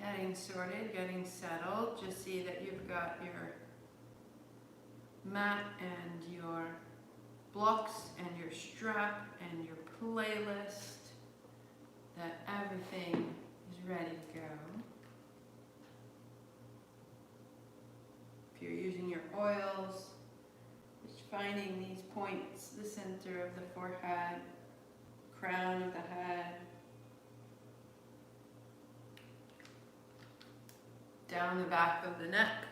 Getting sorted, getting settled. Just see that you've got your mat and your blocks and your strap and your playlist, that everything is ready to go. If you're using your oils, just finding these points, the center of the forehead, crown of the head, down the back of the neck,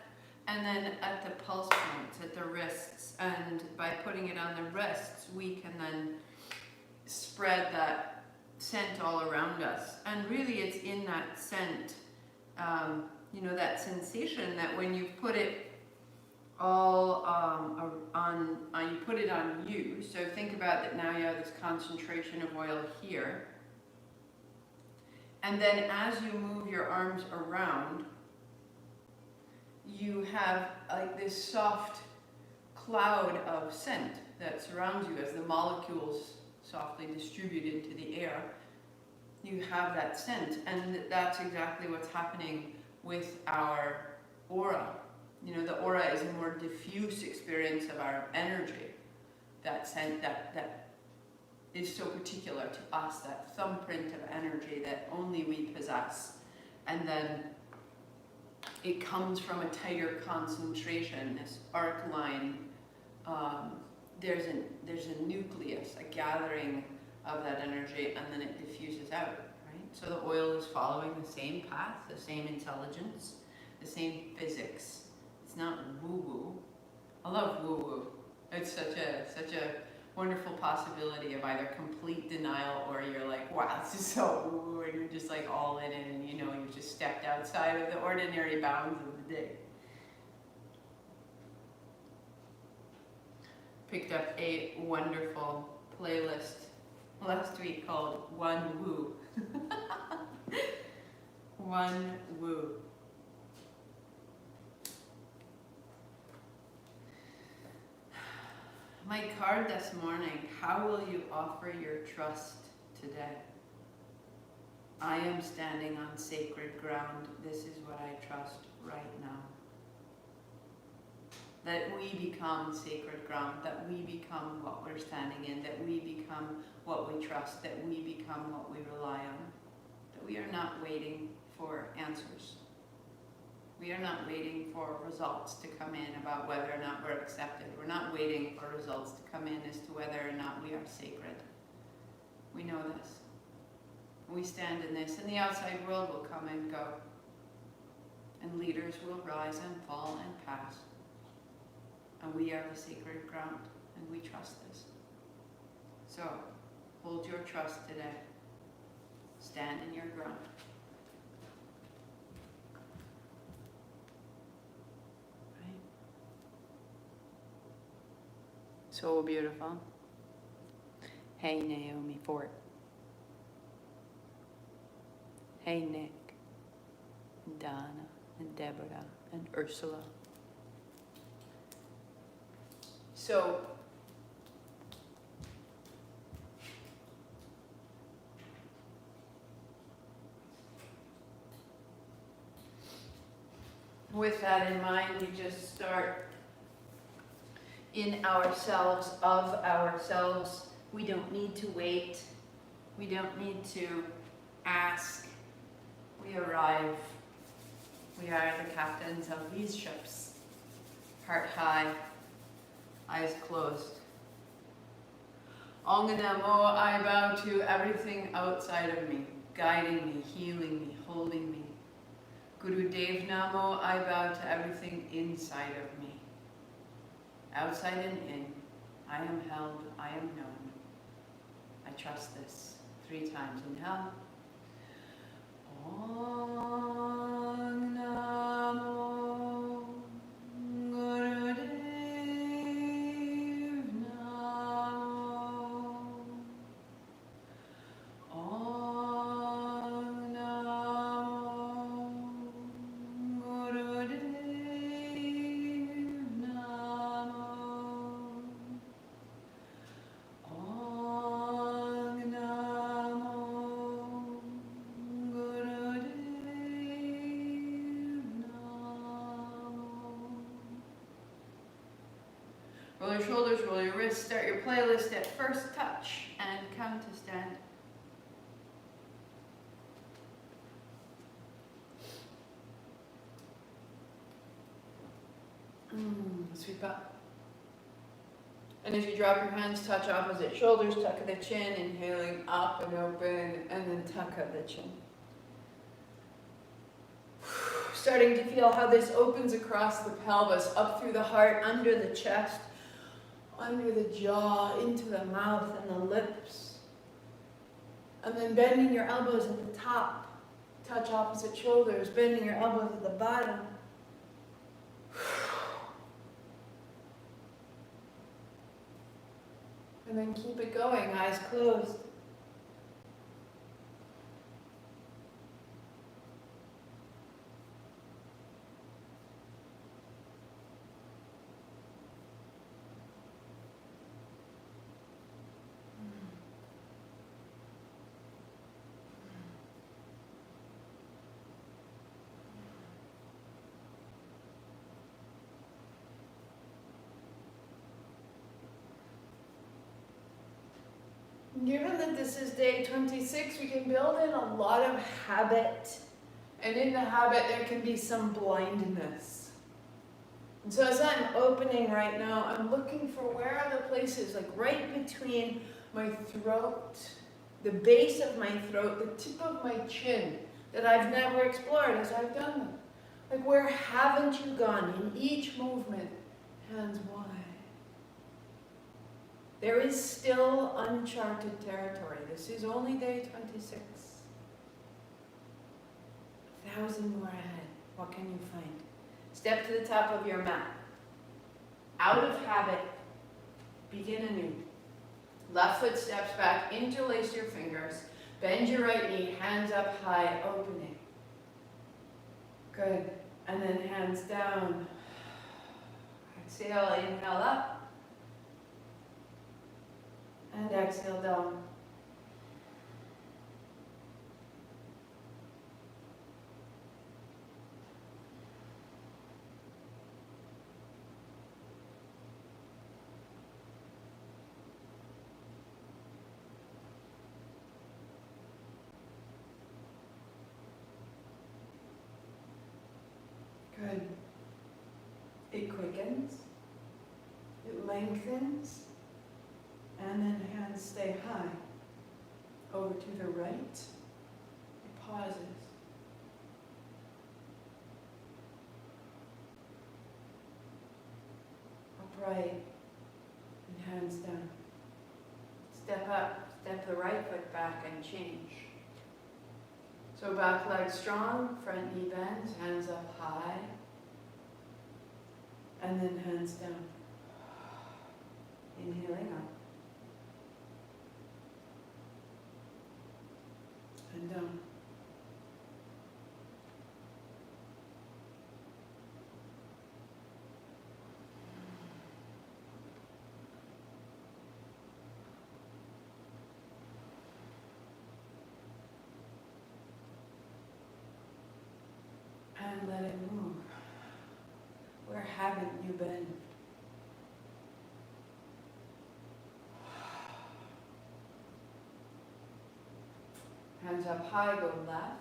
and then at the pulse points, at the wrists. And by putting it on the wrists, we can then spread that scent all around us. And really it's in that scent, you know, that sensation that when you put it all you put it on you. So think about that now you have this concentration of oil here. And then as you move your arms around, you have like this soft cloud of scent that surrounds you as the molecules softly distribute into the air. You have that scent, and that's exactly what's happening with our aura. You know, the aura is a more diffuse experience of our energy. That scent that is so particular to us, that thumbprint of energy that only we possess. And then it comes from a tighter concentration, this arc line. There's a nucleus, a gathering of that energy, and then it diffuses out, right? So the oil is following the same path, the same intelligence, the same physics. It's not woo-woo. I love woo-woo. It's such a wonderful possibility of either complete denial or you're like, wow, this is so woo-woo, and you're just like all in it, and you know you've just stepped outside of the ordinary bounds of the day. Picked up a wonderful playlist last week called One Woo. One Woo. My card this morning, how will you offer your trust today? I am standing on sacred ground. This is what I trust right now. That we become sacred ground, that we become what we're standing in, that we become what we trust, that we become what we rely on, that we are not waiting for answers. We are not waiting for results to come in about whether or not we're accepted. We're not waiting for results to come in as to whether or not we are sacred. We know this. We stand in this, and the outside world will come and go. And leaders will rise and fall and pass. And we are the sacred ground, and we trust this. So, hold your trust today. Stand in your ground. Right? So beautiful. Hey, Naomi Fort. Hey, Nick, and Donna, and Deborah, and Ursula. So, with that in mind, we just start in ourselves, of ourselves. We don't need to wait. We don't need to ask. We arrive. We are the captains of these ships. Heart high. Eyes closed. Ong Namo, I bow to everything outside of me, guiding me, healing me, holding me. Guru Dev Namo, I bow to everything inside of me. Outside and in, I am held, I am known. I trust this. 3 times. Inhale. Ong Namo Guru Dev. Roll your shoulders, roll your wrists, start your playlist at first touch, and come to stand. Sweep up. And as you drop your hands, touch opposite shoulders, tuck of the chin, inhaling up and open, and then tuck of the chin. Starting to feel how this opens across the pelvis, up through the heart, under the chest, under the jaw, into the mouth and the lips. And then bending your elbows at the top, touch opposite shoulders, bending your elbows at the bottom. And then keep it going, eyes closed. Given that this is day 26, we can build in a lot of habit. And in the habit, there can be some blindness. And so as I'm opening right now, I'm looking for where are the places, like right between my throat, the base of my throat, the tip of my chin, that I've never explored as I've done them. Like where haven't you gone in each movement, hands wide? There is still uncharted territory. This is only day 26. 1,000 more ahead. What can you find? Step to the top of your mat. Out of habit, begin anew. Left foot steps back, interlace your fingers. Bend your right knee, hands up high, opening. Good. And then hands down. Exhale, inhale up. And exhale down. Good. It quickens. It lengthens. And then hands stay high. Over to the right. It pauses. Upright. And hands down. Step up. Step the right foot back and change. So back leg strong. Front knee bends. Hands up high. And then hands down. Inhaling up. And down. And let it move. Where haven't you been? Hands up high, go left.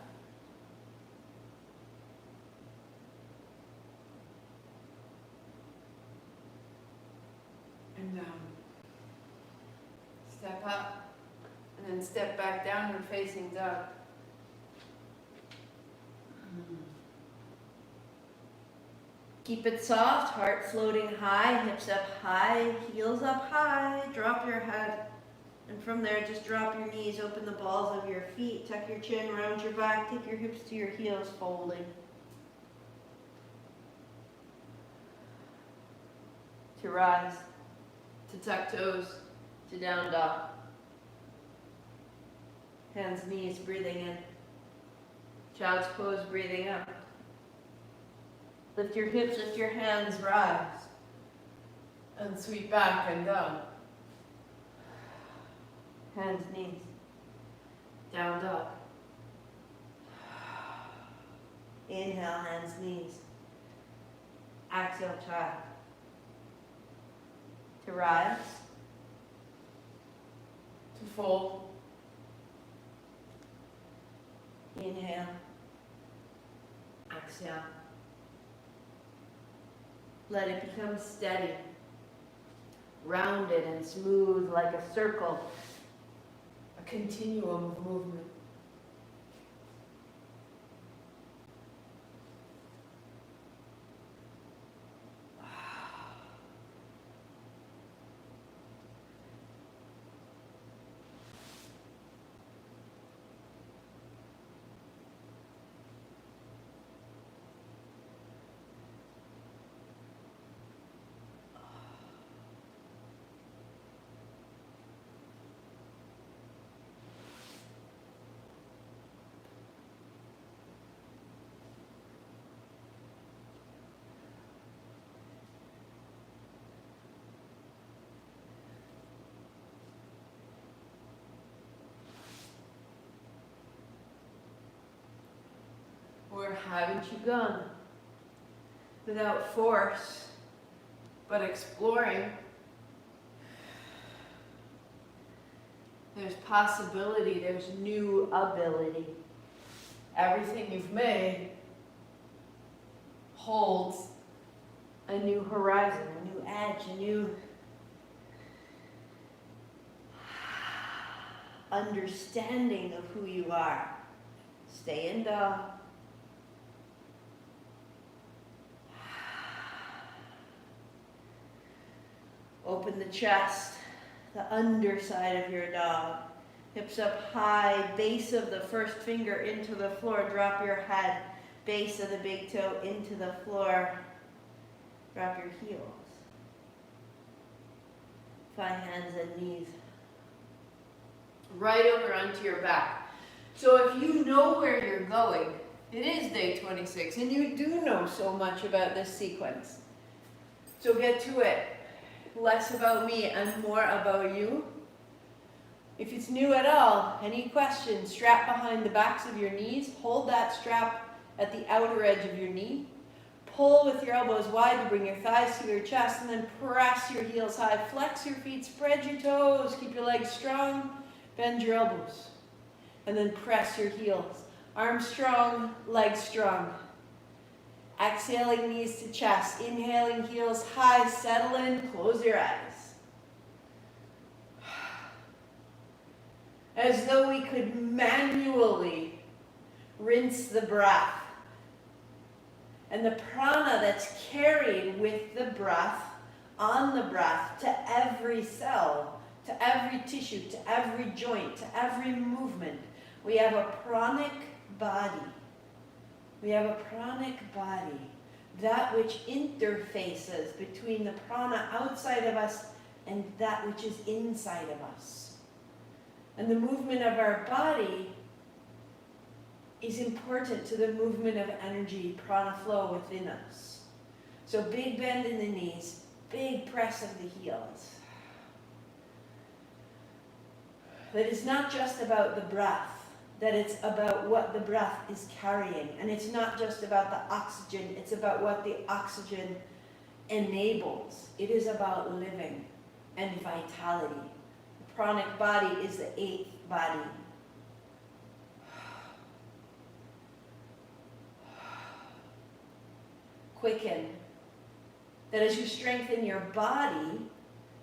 And down. Step up. And then step back down and facing dog. Keep it soft, heart floating high, hips up high, heels up high. Drop your head. And from there, just drop your knees, open the balls of your feet, tuck your chin, round your back, take your hips to your heels, folding. To rise, to tuck toes, to down dog. Hands, knees, breathing in. Child's pose, breathing out. Lift your hips, lift your hands, rise. And sweep back and down. Hands, knees. Down dog. Inhale, hands, knees. Exhale, child. to rise, to fold. Inhale, exhale. Let it become steady, rounded and smooth like a circle, A continuum of movement. Where haven't you gone? Without force, but exploring. There's possibility, there's new ability. Everything you've made holds a new horizon, a new edge, a new understanding of who you are. Stay in dog. Open the chest, the underside of your dog. Hips up high, base of the first finger into the floor. Drop your head, base of the big toe into the floor. Drop your heels. Find hands and knees. right over onto your back. So if you know where you're going, it is day 26, and you do know so much about this sequence. So get to it. Less about me and more about you. If it's new at all, any questions, strap behind the backs of your knees. Hold that strap at the outer edge of your knee. Pull with your elbows wide to bring your thighs to your chest, and then press your heels high. Flex your feet, spread your toes, keep your legs strong, bend your elbows. And then press your heels. Arms strong, legs strong. Exhaling knees to chest, inhaling heels high, settle in, close your eyes. As though we could manually rinse the breath. And the prana that's carried with the breath, on the breath, to every cell, to every tissue, to every joint, to every movement. We have a pranic body. We have a pranic body, that which interfaces between the prana outside of us and that which is inside of us. And the movement of our body is important to the movement of energy, prana flow within us. So big bend in the knees, big press of the heels. That is not just about the breath, that it's about what the breath is carrying. And it's not just about the oxygen, it's about what the oxygen enables. It is about living and vitality. The pranic body is the eighth body. Quicken. That as you strengthen your body,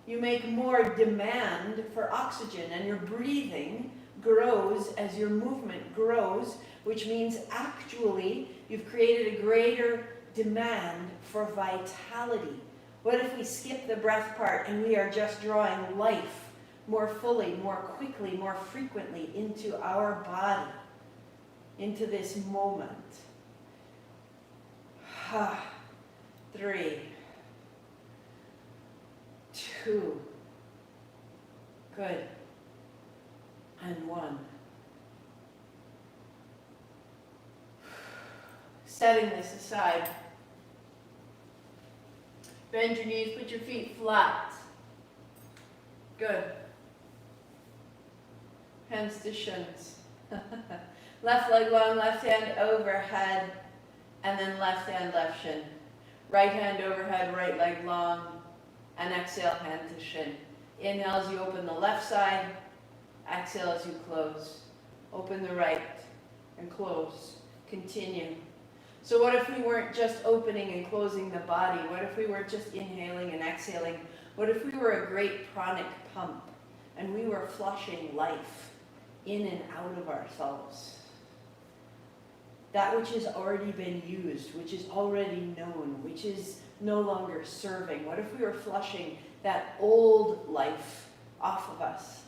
you make more demand for oxygen, and your breathing grows as your movement grows, which means actually you've created a greater demand for vitality. What if we skip the breath part and we are just drawing life more fully, more quickly, more frequently into our body, into this moment? 3, 2, good, and 1. Setting this aside. Bend your knees, put your feet flat. Good. Hands to shins. Left leg long, left hand overhead, and then left hand, left shin. Right hand overhead, right leg long, and exhale, hand to shin. Inhale as you open the left side, exhale as you close. Open the right and close. Continue. So what if we weren't just opening and closing the body? What if we were just inhaling and exhaling? What if we were a great pranic pump and we were flushing life in and out of ourselves? That which has already been used, which is already known, which is no longer serving. What if we were flushing that old life off of us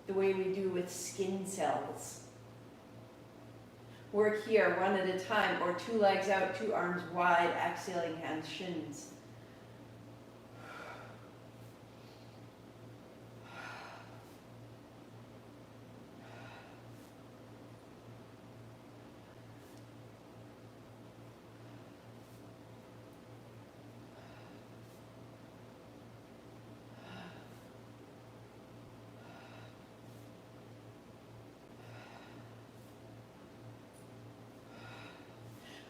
the way we do with skin cells? Work here, one at a time, or 2 legs out, 2 arms wide, exhaling, hands, shins.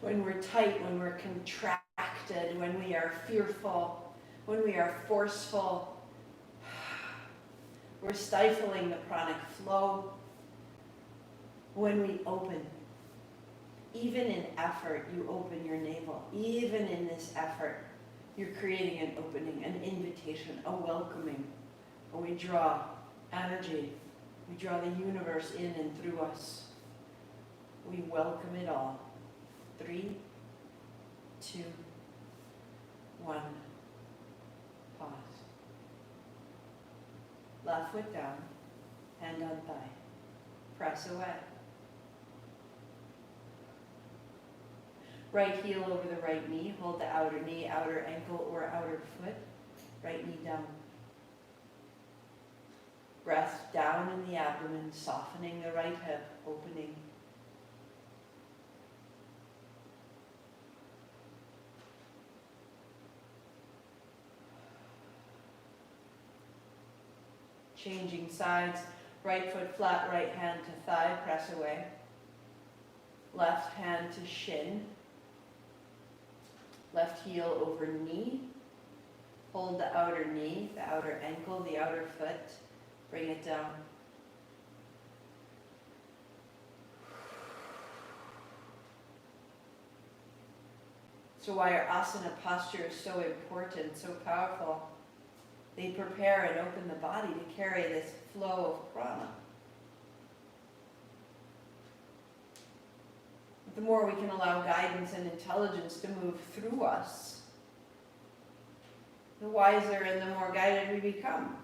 When we're tight, when we're contracted, when we are fearful, when we are forceful, we're stifling the pranic flow. When we open, even in effort, you open your navel. Even in this effort, you're creating an opening, an invitation, a welcoming. And we draw energy. We draw the universe in and through us. We welcome it all. 3, 2, 1. Pause. Left foot down, hand on thigh. Press away. Right heel over the right knee. Hold the outer knee, outer ankle, or outer foot. Right knee down. Breath down in the abdomen, softening the right hip, opening. Changing sides, right foot flat, right hand to thigh, press away. Left hand to shin. Left heel over knee. Hold the outer knee, the outer ankle, the outer foot. Bring it down. So why our asana posture is so important, so powerful. They prepare and open the body to carry this flow of prana. The more we can allow guidance and intelligence to move through us, the wiser and the more guided we become.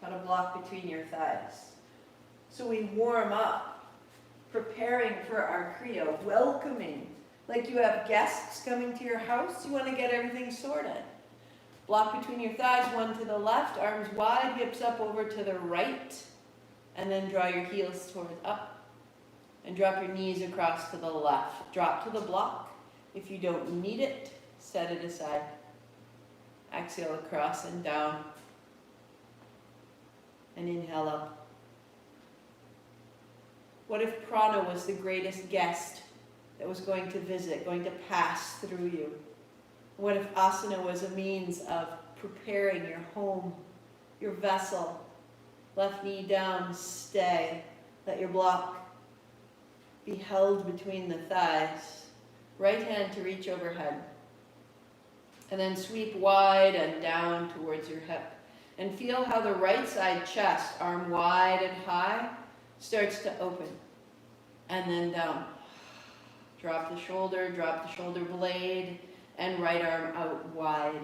Put a block between your thighs. So we warm up, preparing for our kriya, welcoming. Like you have guests coming to your house, you want to get everything sorted. Block between your thighs, one to the left, arms wide, hips up over to the right, and then draw your heels towards up, and drop your knees across to the left. Drop to the block. If you don't need it, set it aside. Exhale across and down, and inhale up. What if prana was the greatest guest that was going to visit, going to pass through you? What if asana was a means of preparing your home, your vessel? Left knee down, stay. Let your block be held between the thighs. Right hand to reach overhead. And then sweep wide and down towards your hip. And feel how the right side chest, arm wide and high, starts to open. And then down. Drop the shoulder blade, and right arm out wide.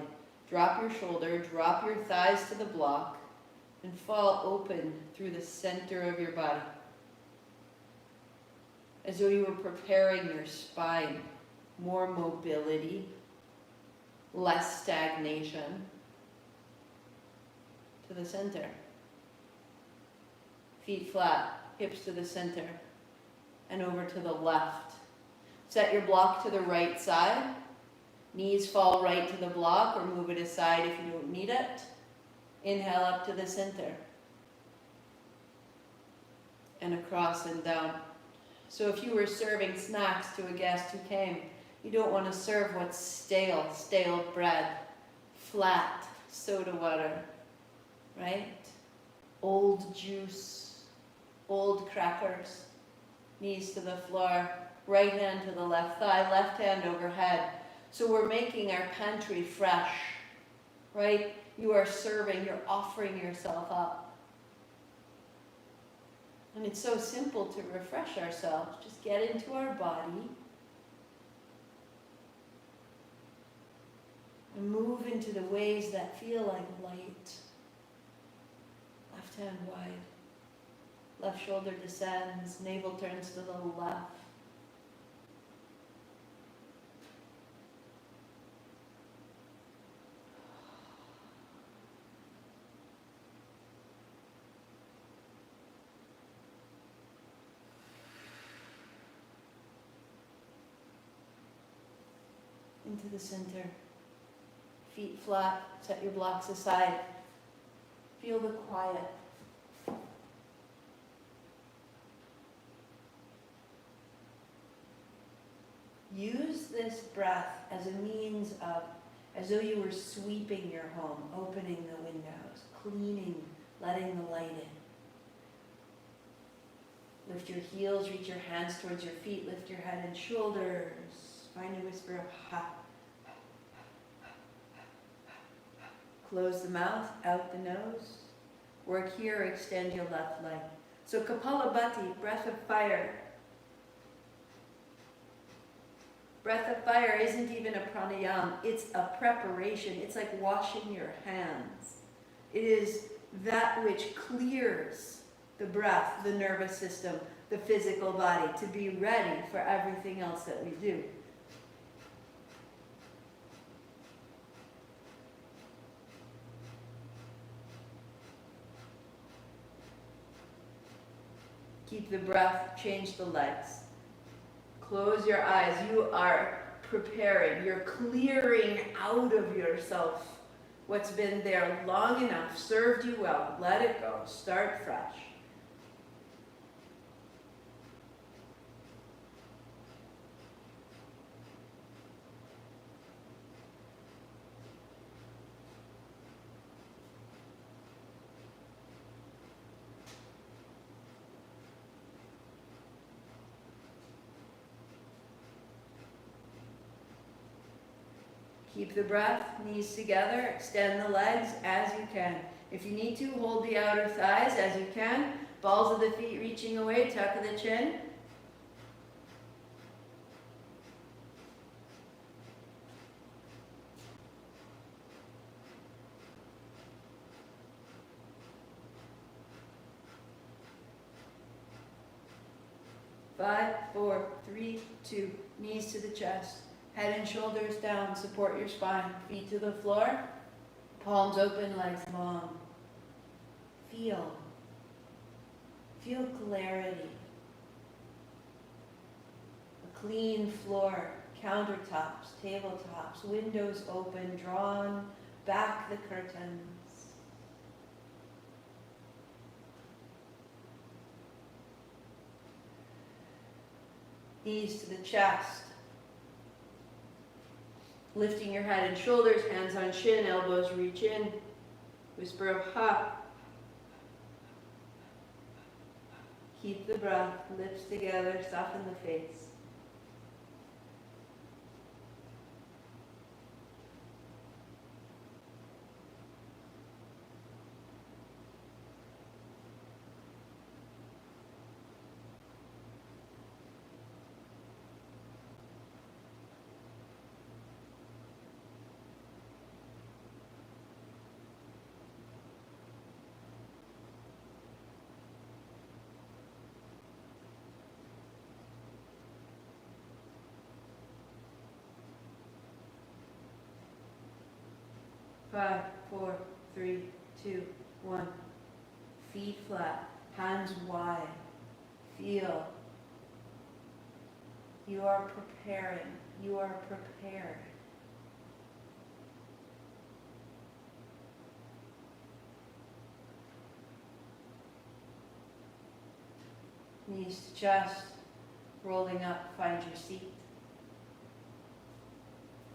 Drop your shoulder, drop your thighs to the block, and fall open through the center of your body. As though you were preparing your spine. More mobility, less stagnation. To the center. Feet flat, hips to the center, and over to the left. Set your block to the right side. Knees fall right to the block, or move it aside if you don't need it. Inhale up to the center. And across and down. So if you were serving snacks to a guest who came, you don't want to serve what's stale bread. flat soda water, right? Old juice, old crackers, knees to the floor, right hand to the left thigh, left hand overhead. So we're making our pantry fresh, right? You are serving, you're offering yourself up. And it's so simple to refresh ourselves. Just get into our body and move into the ways that feel like light. Left hand wide. Left shoulder descends, navel turns to the left. Into the center. Feet flat, set your blocks aside. Feel the quiet. Use this breath as a means of, as though you were sweeping your home, opening the windows, cleaning, letting the light in. Lift your heels, reach your hands towards your feet, lift your head and shoulders. Find a whisper of ha. Close the mouth, out the nose. Work here, extend your left leg. So Kapalabhati, breath of fire. Breath of fire isn't even a pranayama, it's a preparation. It's like washing your hands. It is that which clears the breath, the nervous system, the physical body, to be ready for everything else that we do. Keep the breath, change the legs. Close your eyes. You are preparing. You're clearing out of yourself what's been there long enough, served you well. Let it go. Start fresh. Keep the breath, knees together, extend the legs as you can. If you need to, hold the outer thighs as you can. Balls of the feet reaching away, tuck the chin. Five, four, three, two, knees to the chest. Head and shoulders down, support your spine. Feet to the floor, palms open, legs long. Feel clarity. A clean floor, countertops, tabletops, windows open, drawn back the curtains. Knees to the chest. Lifting your head and shoulders, hands on shin, elbows reach in. Whisper of ha. Keep the breath, lips together, soften the face. Five, four, three, two, one. Feet flat, hands wide. Feel. You are preparing. You are prepared. Knees to chest, rolling up, find your seat.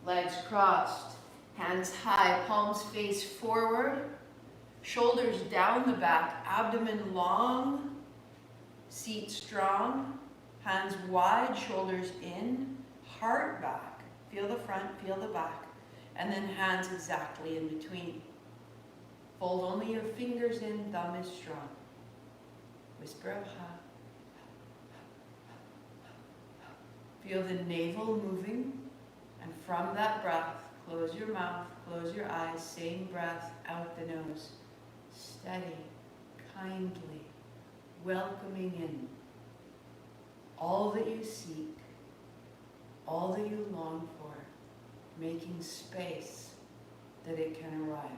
Legs crossed, Hands high, palms face forward, shoulders down the back, abdomen long, seat strong, hands wide, shoulders in, heart back. Feel the front, feel the back, and then hands exactly in between. Fold only your fingers in, thumb is strong. Whisper of ha. Feel the navel moving, and from that breath, close your mouth, close your eyes, same breath out the nose. Steady, kindly, welcoming in all that you seek, all that you long for, making space that it can arrive.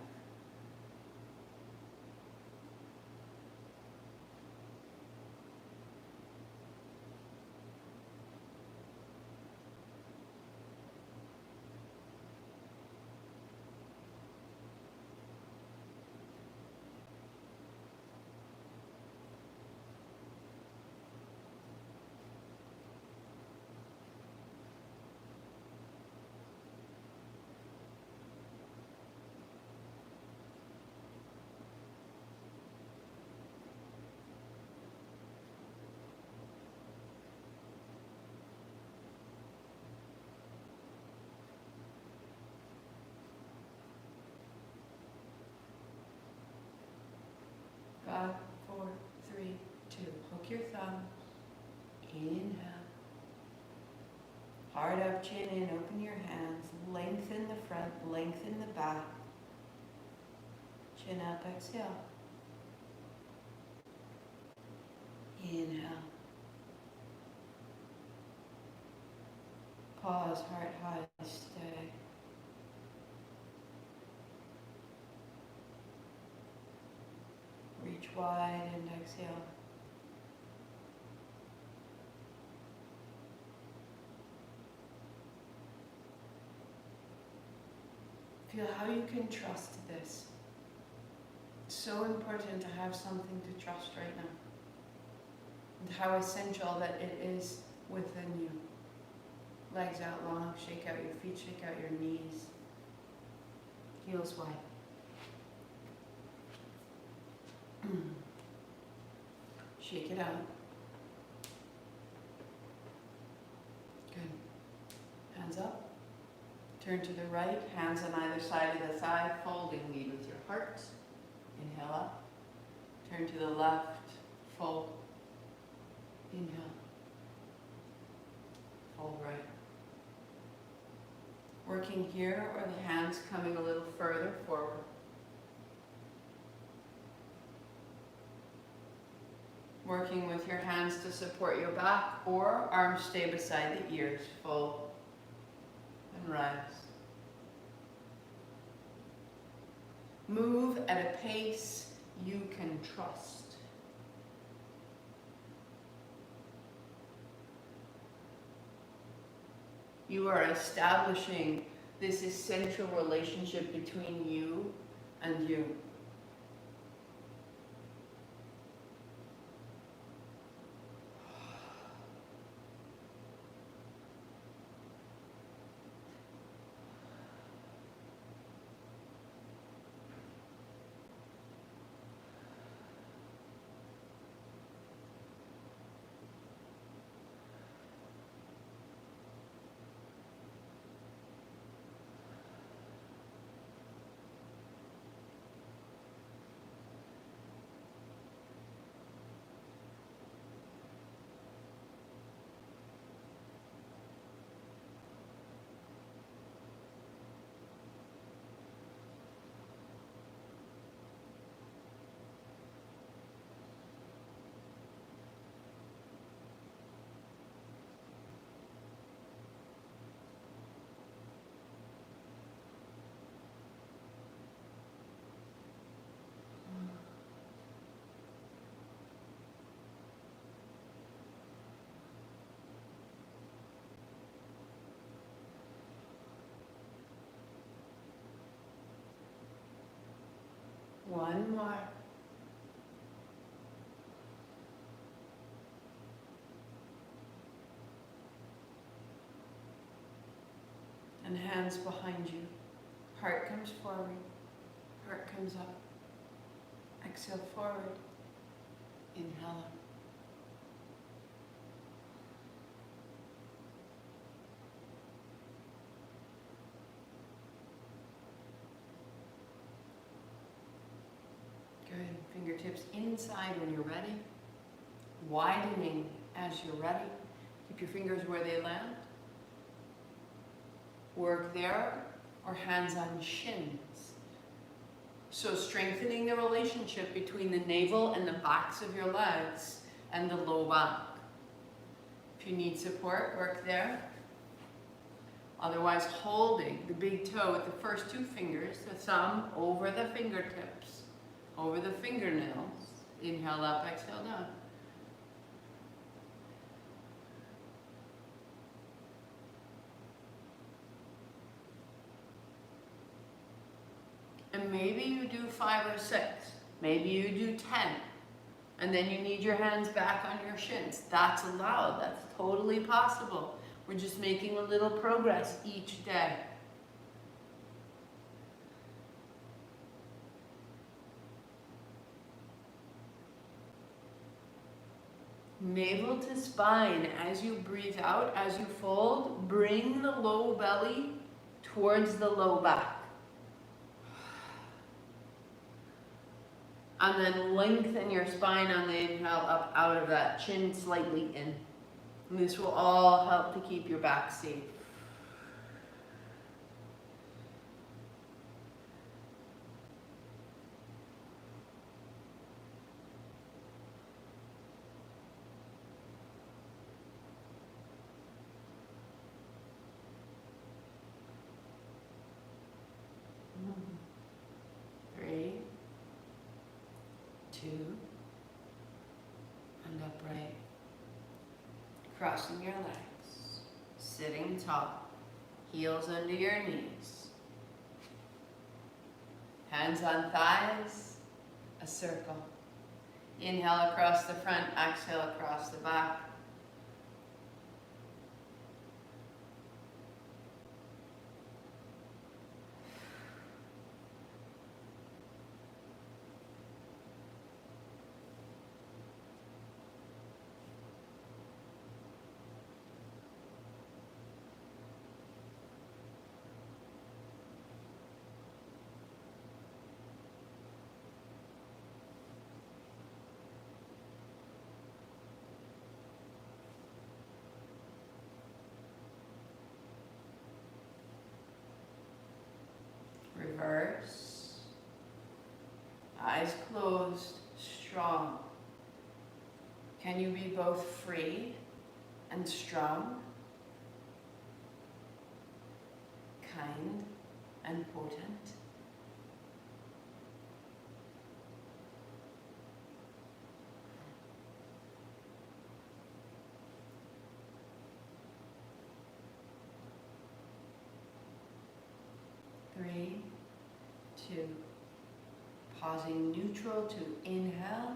Five, 4, 3, 2. Hook your thumb. Inhale. Heart up, chin in, open your hands. Lengthen the front, lengthen the back. Chin up, exhale. Inhale. Pause, heart high, stay. Reach wide and exhale. Feel how you can trust this. It's so important to have something to trust right now. And how essential that it is within you. Legs out long, shake out your feet, shake out your knees. Heels wide. Shake it out. Good. Hands up. Turn to the right, hands on either side of the thigh, folding, lead with your heart. Inhale up. Turn to the left, fold. Inhale. Fold right. Working here, or the hands coming a little further forward. Working with your hands to support your back, or arms stay beside the ears. Fold and rise. Move at a pace you can trust. You are establishing this essential relationship between you and you. One more. And hands behind you. Heart comes forward. Heart comes up. Exhale forward. Inhale up. Good. Fingertips inside when you're ready. Widening as you're ready. Keep your fingers where they land. Work there or hands on shins. So strengthening the relationship between the navel and the backs of your legs and the low back. If you need support, work there. Otherwise, holding the big toe with the first two fingers, the thumb over the fingertips, over the fingernails. Inhale up, exhale down. And maybe you do 5 or 6. Maybe you do 10. And then you need your hands back on your shins. That's allowed. That's totally possible. We're just making a little progress each day. Navel to spine. As you breathe out, as you fold, bring the low belly towards the low back. And then lengthen your spine on the inhale up out of that, chin slightly in. And this will all help to keep your back safe. And upright. Crossing your legs. Sitting tall. Heels under your knees. Hands on thighs. A circle. Inhale across the front. Exhale across the back. Reverse. Eyes closed, strong. Can you be both free and strong? Kind and potent? Three, two, pausing neutral to inhale,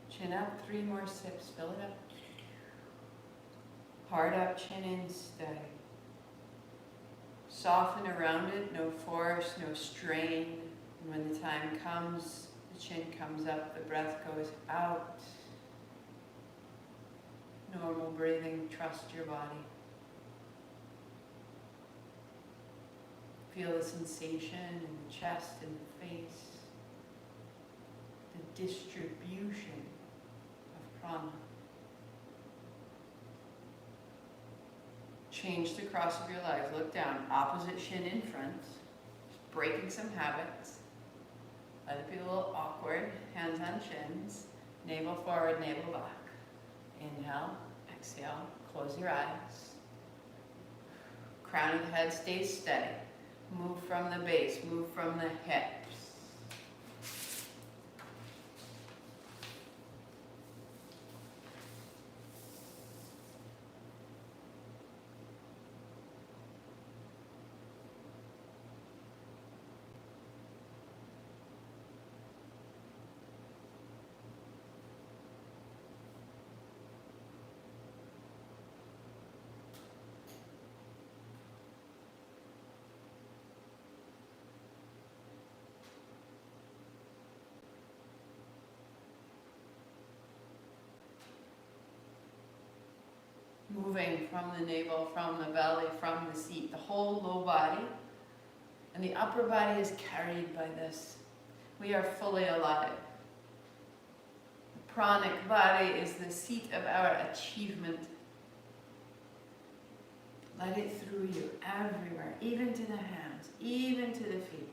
chin up, 3 more sips, fill it up, heart up, chin in, steady. Soften around it, no force, no strain. And when the time comes, the chin comes up, the breath goes out. Normal breathing, trust your body. Feel the sensation in the chest and the face, the distribution of prana. Change the cross of your legs, look down, opposite shin in front, just breaking some habits. Let it be a little awkward, hands on shins, navel forward, navel back. Inhale, exhale, close your eyes. Crown of the head stays steady. Move from the base, move from the hips. moving from the navel, from the belly, from the seat, the whole low body. And the upper body is carried by this. We are fully alive. The pranic body is the seat of our achievement. Let it through you everywhere, even to the hands, even to the feet.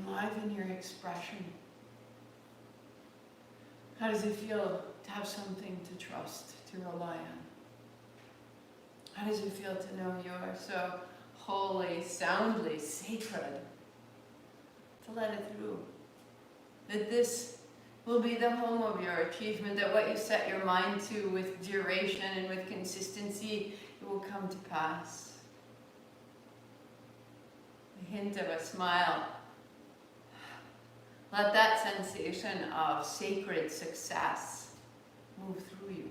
Enliven your expression. How does it feel to have something to trust, to rely on? How does it feel to know you are so holy, soundly sacred? To let it through. That this will be the home of your achievement, that what you set your mind to with duration and with consistency, it will come to pass. The hint of a smile. Let that sensation of sacred success move through you.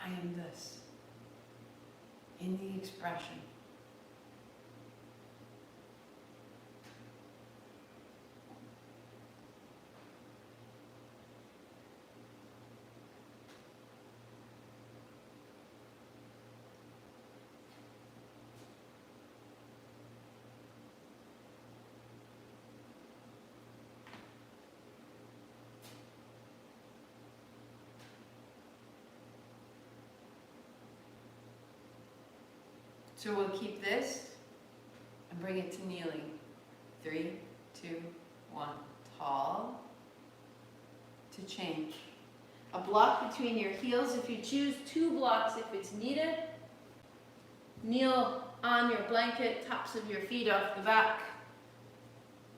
I am this. In the expression. So we'll keep this and bring it to kneeling. 3, 2, 1. Tall. To change. A block between your heels if you choose, 2 blocks if it's needed. Kneel on your blanket, tops of your feet off the back.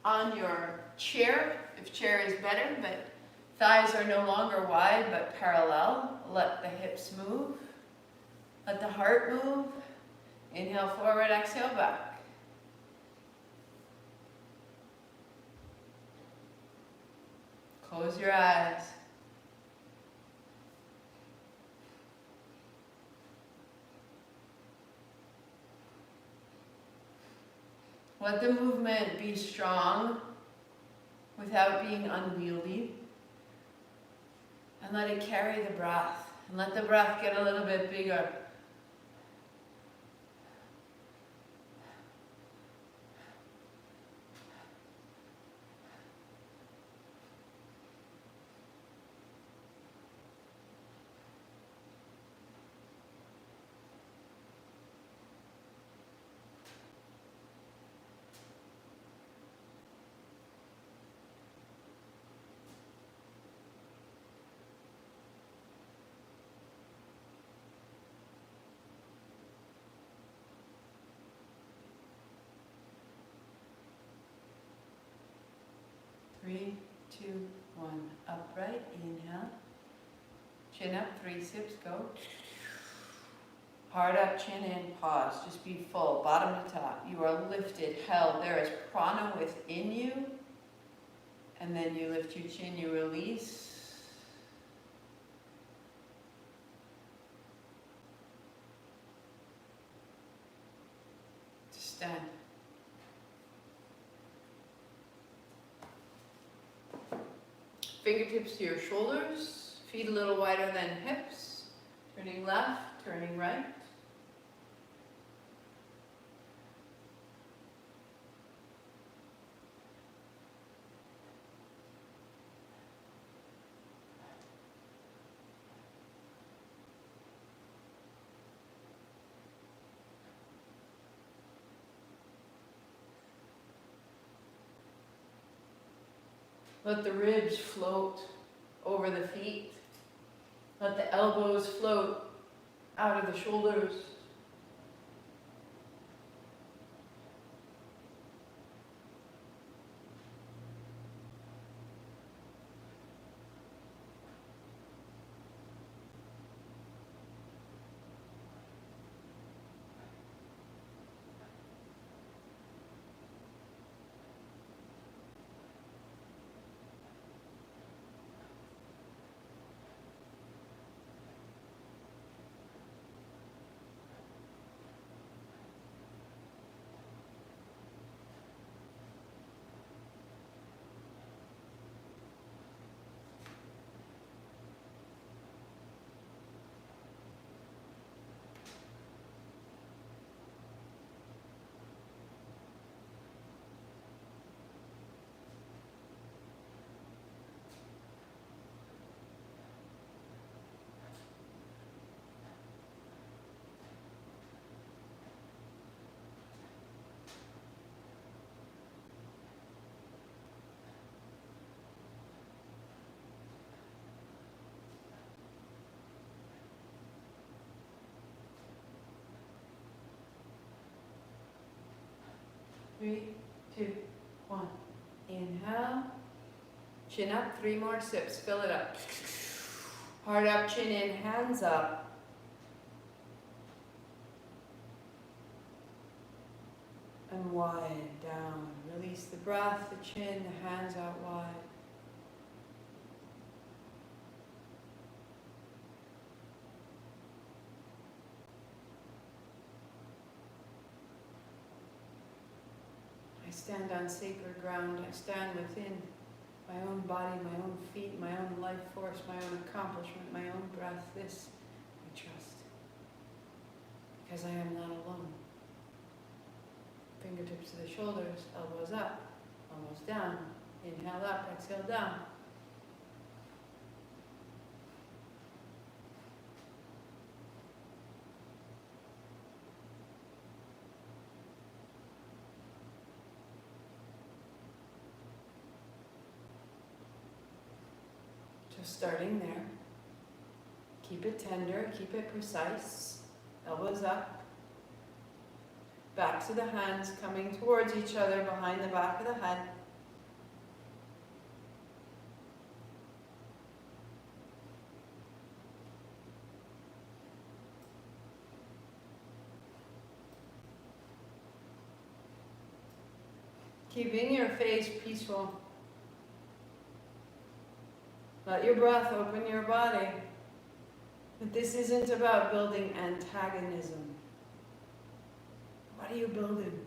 On your chair, if chair is better, but thighs are no longer wide but parallel. Let the hips move. Let the heart move. Inhale forward, exhale back. Close your eyes. Let the movement be strong without being unwieldy. And let it carry the breath. And let the breath get a little bit bigger. Three, 2, 1. Upright, inhale. Chin up, 3 sips, go. Heart up, chin in, pause. Just be full, bottom to top. You are lifted, held. There is prana within you. And then you lift your chin, you release. Stand. Fingertips to your shoulders, feet a little wider than hips, turning left, turning right. Let the ribs float over the feet. Let the elbows float out of the shoulders. 3, 2, 1. Inhale. Chin up, 3 more sips. Fill it up. Heart up, chin in, hands up. And wide down. Release the breath, the chin, the hands out wide. I stand on sacred ground. I stand within my own body, my own feet, my own life force, my own accomplishment, my own breath. This I trust. Because I am not alone. Fingertips to the shoulders, elbows up, elbows down. Inhale up, exhale down. Just starting there. Keep it tender, keep it precise. Elbows up. Backs of the hands coming towards each other behind the back of the head. Keeping your face peaceful. Let your breath open your body. But this isn't about building antagonism. What are you building?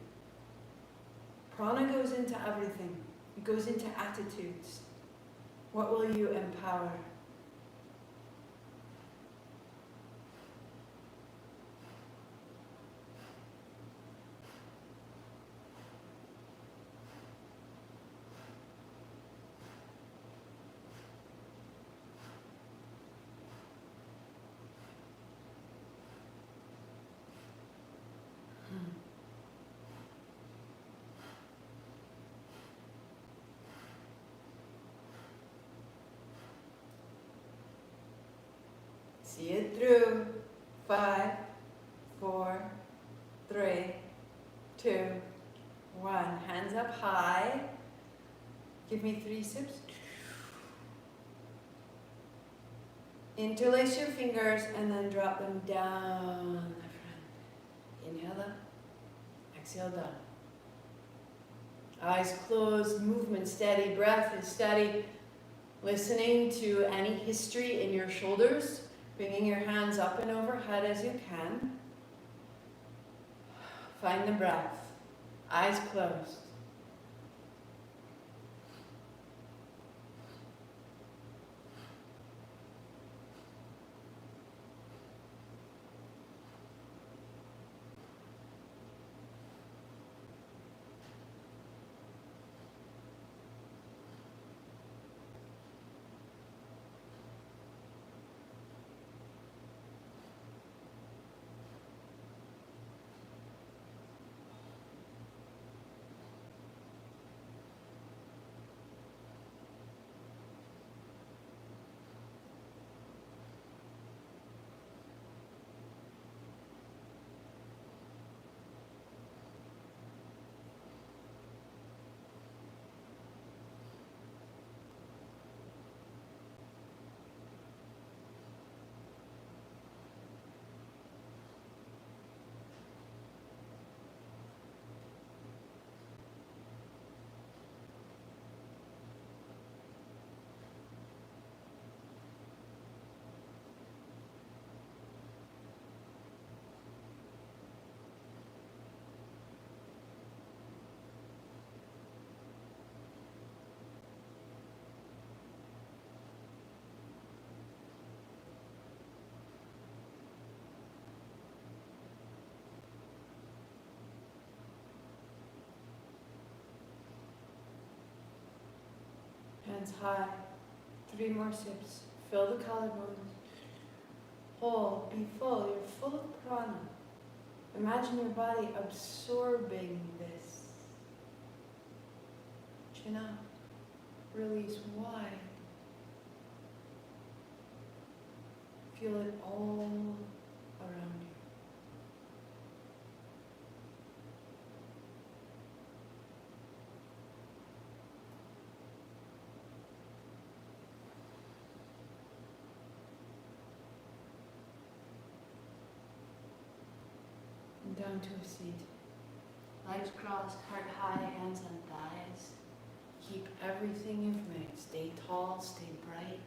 Prana goes into everything. It goes into attitudes. What will you empower? See it through. 5, 4, 3, 2, 1. Hands up high. Give me 3 sips. Interlace your fingers and then drop them down the front. Inhale up. Exhale down. Eyes closed, movement steady, breath is steady. Listening to any history in your shoulders. Bringing your hands up and overhead as you can. Find the breath. Eyes closed. Hands high. 3 more sips. Fill the collarbones. Hold. Be full. You're full of prana. Imagine your body absorbing this. Chin up. Release wide. Feel it all around you. into a seat. Legs crossed, heart high, hands on thighs. Keep everything you've made. Stay tall, stay bright.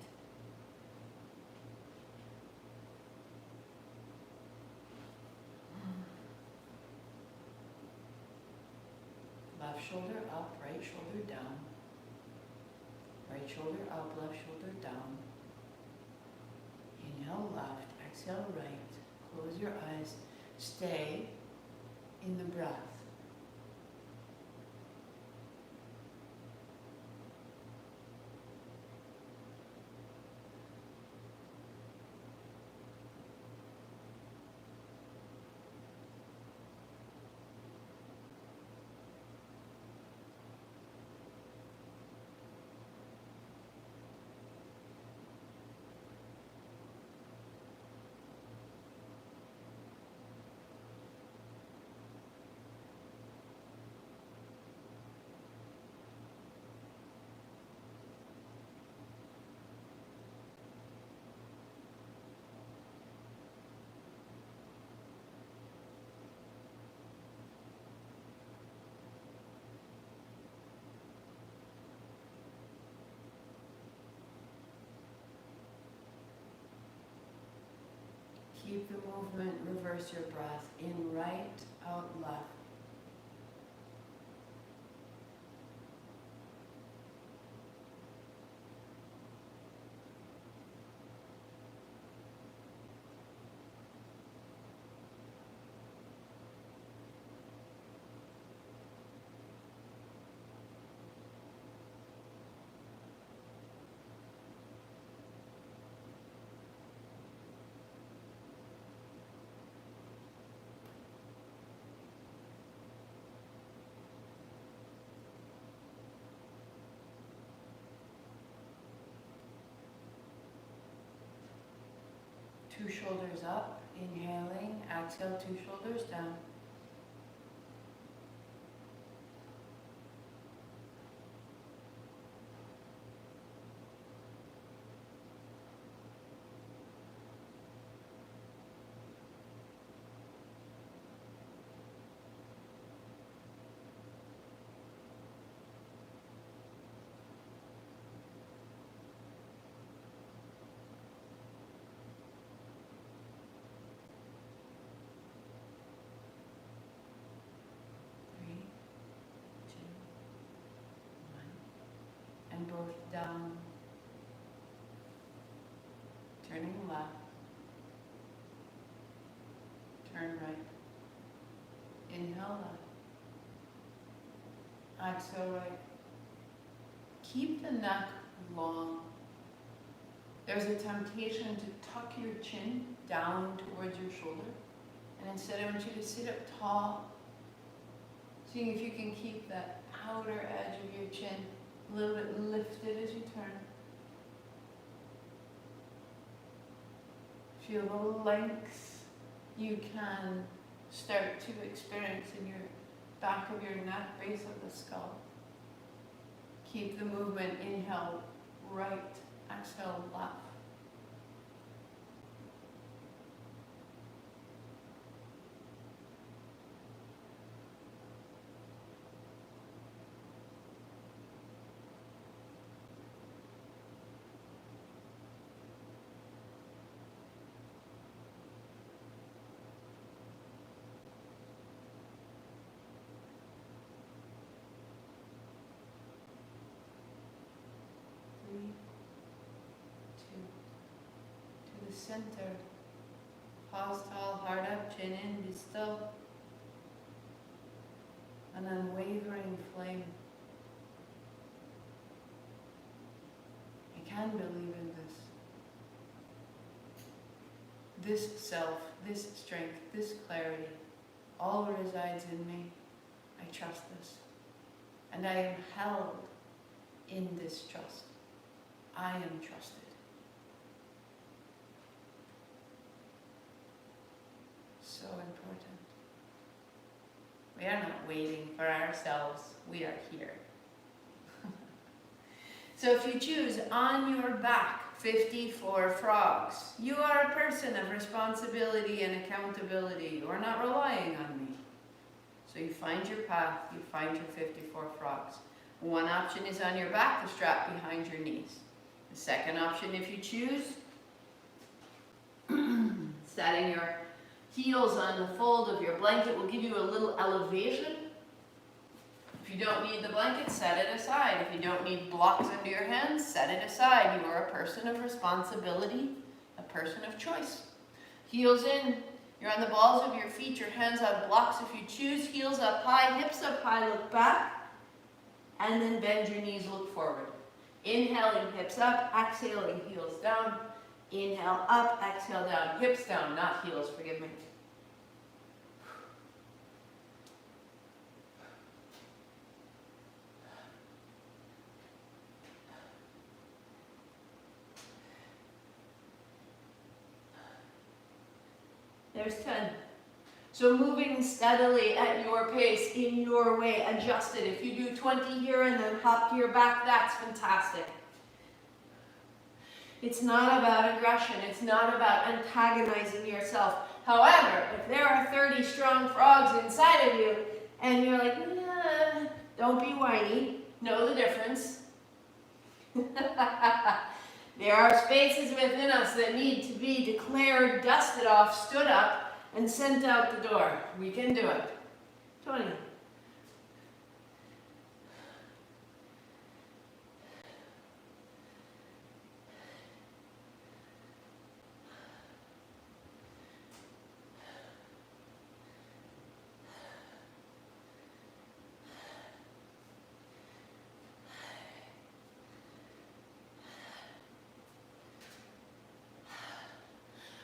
Left shoulder up, right shoulder down. Right shoulder up, left shoulder down. Inhale left, exhale right. Close your eyes. Stay in the breath. Keep the movement, reverse your breath. In right, out left. Two shoulders up, inhaling, exhale, two shoulders down. And both down, turning left, turn right, inhale left, exhale right. Keep the neck long. There's a temptation to tuck your chin down towards your shoulder, and instead I want you to sit up tall, seeing if you can keep that outer edge of your chin a little bit lifted as you turn. Feel the length you can start to experience in your back of your neck, base of the skull. Keep the movement, inhale right, exhale left. To the center. Pause tall, heart up, chin in, be still. An unwavering flame. I can believe in this. This self, this strength, this clarity, all resides in me. I trust this. And I am held in this trust. I am trusted. So important. We are not waiting for ourselves. We are here. So if you choose, on your back, 54 frogs. You are a person of responsibility and accountability. You are not relying on me. So you find your path, you find your 54 frogs. One option is on your back, the strap behind your knees. The second option, if you choose, setting your heels on the fold of your blanket will give you a little elevation. If you don't need the blanket, set it aside. If you don't need blocks under your hands, set it aside. You are a person of responsibility, a person of choice. Heels in, you're on the balls of your feet, your hands on blocks if you choose. Heels up high, hips up high, look back. And then bend your knees, look forward. Inhaling, hips up, exhaling, heels down. Inhale up, exhale down, hips down, not heels, forgive me. There's 10. So moving steadily at your pace, in your way, adjust it. If you do 20 here and then hop to your back, that's fantastic. It's not about aggression. It's not about antagonizing yourself. However, if there are 30 strong frogs inside of you and you're like, nah, don't be whiny. Know the difference. There are spaces within us that need to be declared, dusted off, stood up, and sent out the door. We can do it. 20.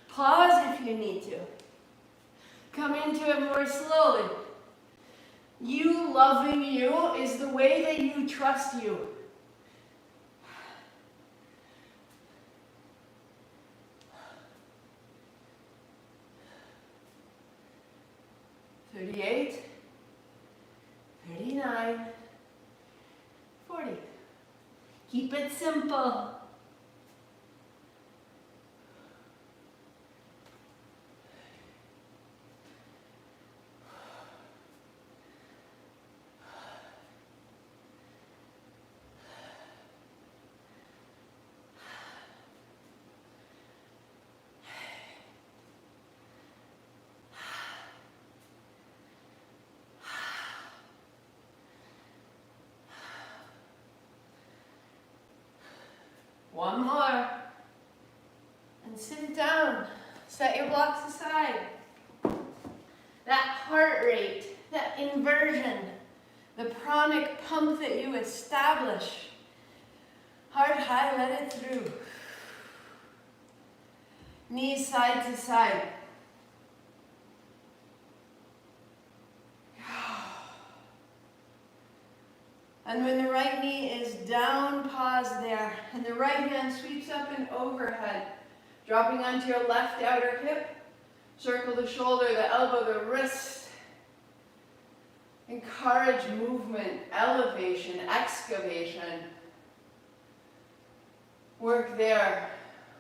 Pause if you need to. Come into it more slowly. You loving you is the way that you trust you. $38, $39, $40. Keep it simple. One more. And sit down. Set your blocks aside. That heart rate, that inversion, the pranic pump that you establish. Heart high, let it through. Knees side to side. And when the right knee is down, pause there. And the right hand sweeps up and overhead, dropping onto your left outer hip. Circle the shoulder, the elbow, the wrist. Encourage movement, elevation, excavation. Work there.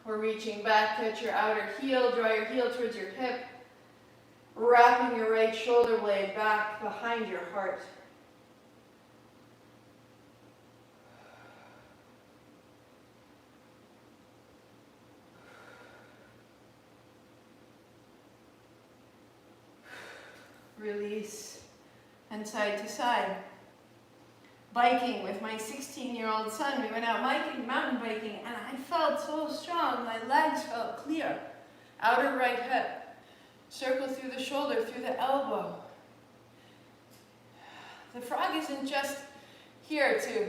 We're reaching back, touch your outer heel, draw your heel towards your hip. Wrapping your right shoulder blade back behind your heart. Release, and side to side. Biking with my 16-year-old son. We went out mountain biking, and I felt so strong. My legs felt clear. Outer right hip. Circle through the shoulder, through the elbow. The frog isn't just here to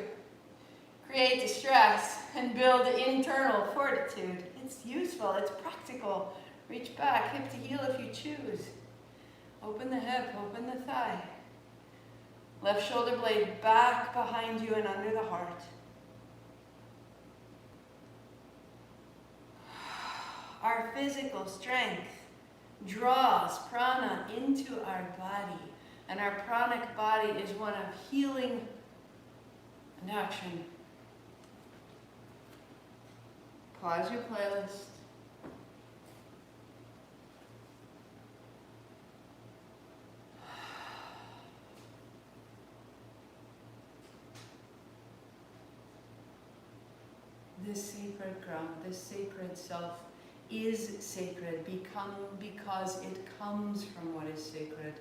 create distress and build internal fortitude. It's useful, it's practical. Reach back, hip to heel if you choose. Open the hip, open the thigh. Left shoulder blade back behind you and under the heart. Our physical strength draws prana into our body, and our pranic body is one of healing and action. Pause your playlist. sacred ground, this sacred self is sacred because it comes from what is sacred.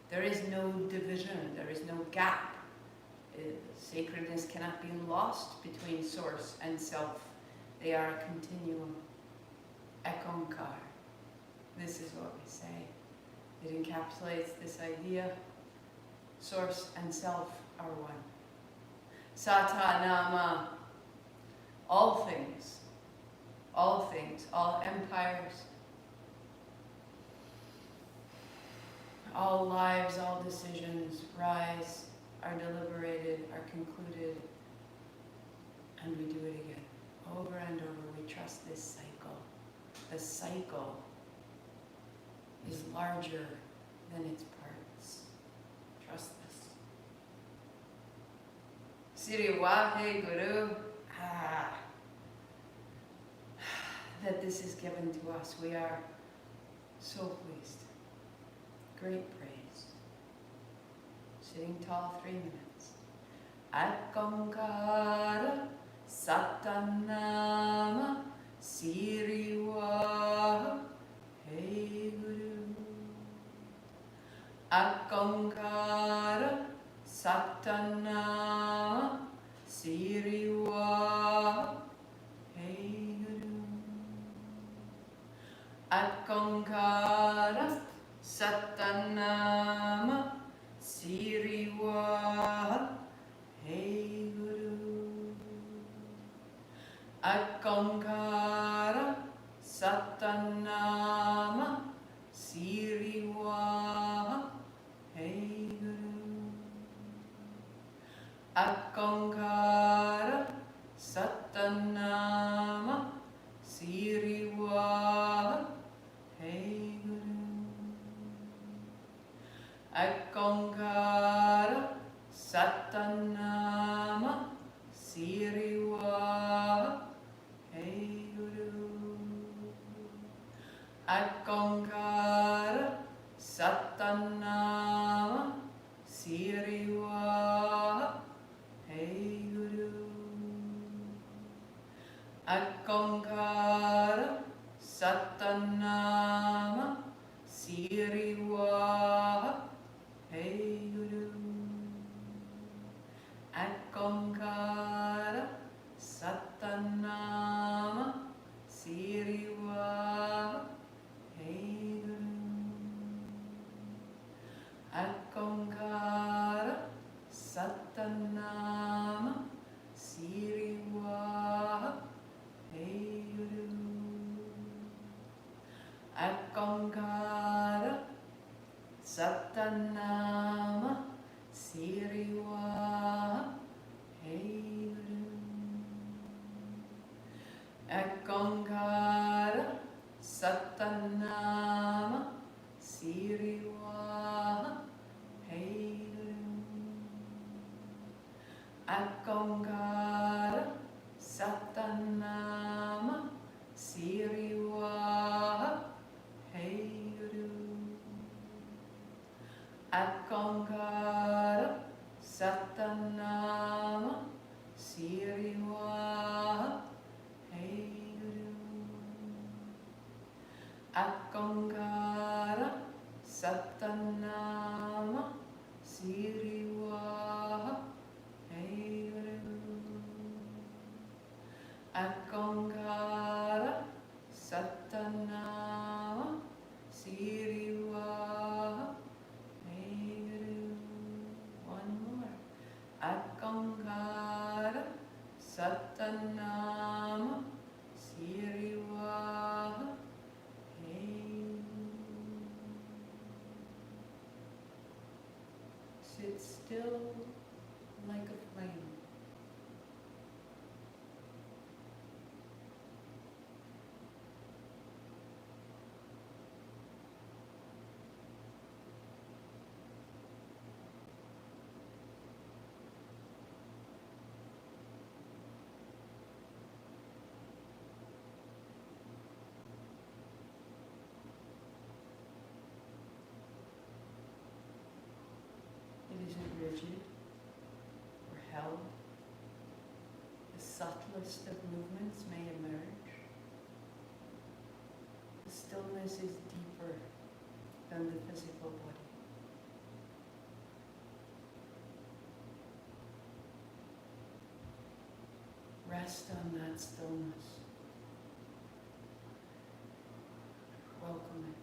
There is no division, there is no gap. Sacredness cannot be lost between source and self. They are a continuum. Ekonkar. This is what we say. It encapsulates this idea. Source and self are one. Sata Nama. All things, all empires, all lives, all decisions rise, are deliberated, are concluded, and we do it again. Over and over, we trust this cycle. The cycle is larger than its parts. Trust this. Siri Wahe Guru. That this is given to us. We are so pleased. Great praise. Sitting tall, 3 minutes. Akonkara Satanama Siriwa Hey Guru. Akonkara Satanama Siriwa Hey Guru. Akonkara Satanama Siriwa Hey Guru. Akonkara Satanama Siriwa Hey Guru. Akonkara Satanama Siriwa Hey Guru. Akonkara Satanama Siriwa Hey Guru. Akonkara Satanama Siriwa Hey Guru. Akonkara Satanama Siriwa Hey Guru. Akonkara Satanama Siriwa Hey Guru. Akonkara Satanama Siriwa Hey Guru. Akonkara Satanama Siriwa Hey Guru. Akonkara Satanama Siriwa Hey Guru. Akonkara Satanama Siriwa Hey Guru. Akonkara Satanama Siriwa Hey Guru. Akonkara Satanama Siriwa Hey Guru. Akonkara Satanama Siriwa Hey Guru. One more. Akonkara Satanama Siriwa Hey Guru. Sit still like a flame. It isn't rigid or held. The subtlest of movements may emerge. The stillness is deeper than the physical body. Rest on that stillness. Welcome it.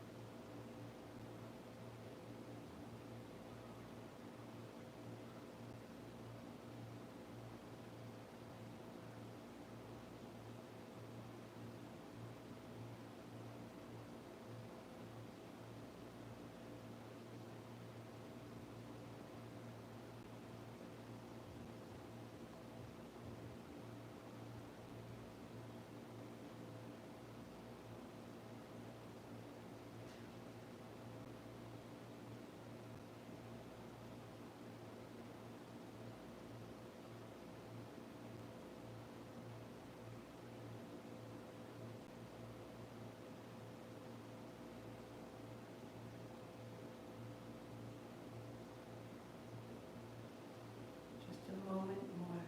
A moment more.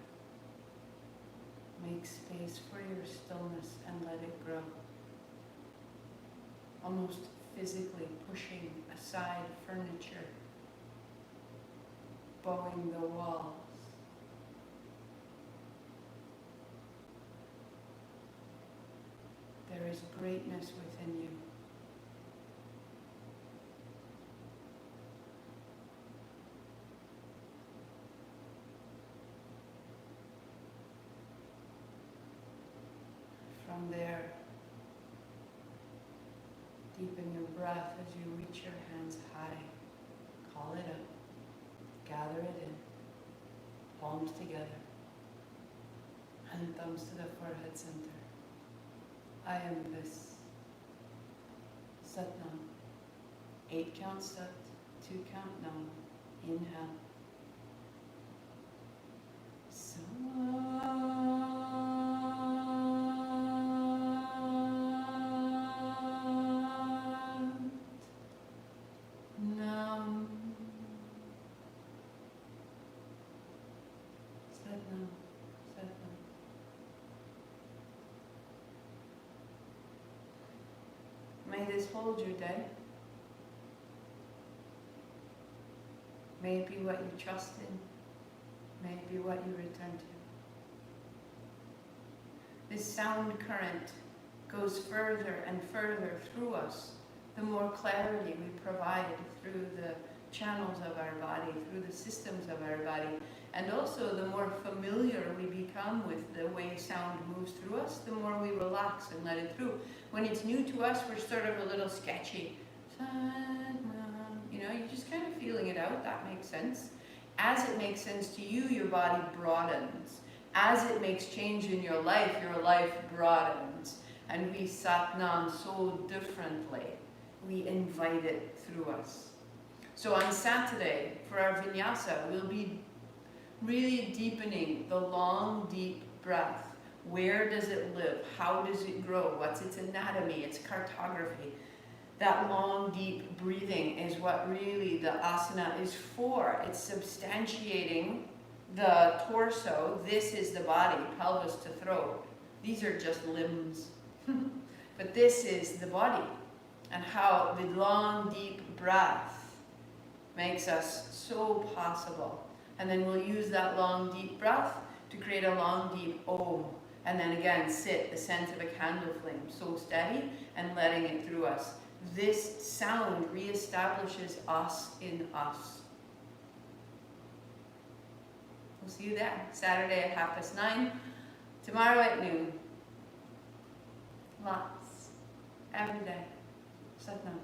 Make space for your stillness and let it grow. Almost physically pushing aside furniture, bowing the walls. There is greatness within you. From there, deepen your breath as you reach your hands high. Call it up. Gather it in. Palms together. Hand thumbs to the forehead center. I am this. Satnam. 8 count Sat, 2 count Nam. Inhale. May this hold your day. May it be what you trust in. May it be what you return to. This sound current goes further and further through us, the more clarity we provide through the channels of our body, through the systems of our body, and also the more familiar we become with the way sound moves through us, the more we relax and let it through. When it's new to us, we're sort of a little sketchy. You know, you're just kind of feeling it out. That makes sense. As it makes sense to you, your body broadens. As it makes change in your life broadens. And we Satnam so differently. We invite it through us. So on Saturday, for our vinyasa, we'll be really deepening the long, deep breath. Where does it live? How does it grow? What's its anatomy, its cartography? That long, deep breathing is what really the asana is for. It's substantiating the torso. This is the body, pelvis to throat. These are just limbs. But this is the body. And how the long, deep breath makes us so possible. And then we'll use that long, deep breath to create a long, deep Om. And then again, sit the scent of a candle flame, so steady and letting it through us. This sound reestablishes us in us. We'll see you there. Saturday at 9:30. Tomorrow at noon. Lots. Every day. Satnam.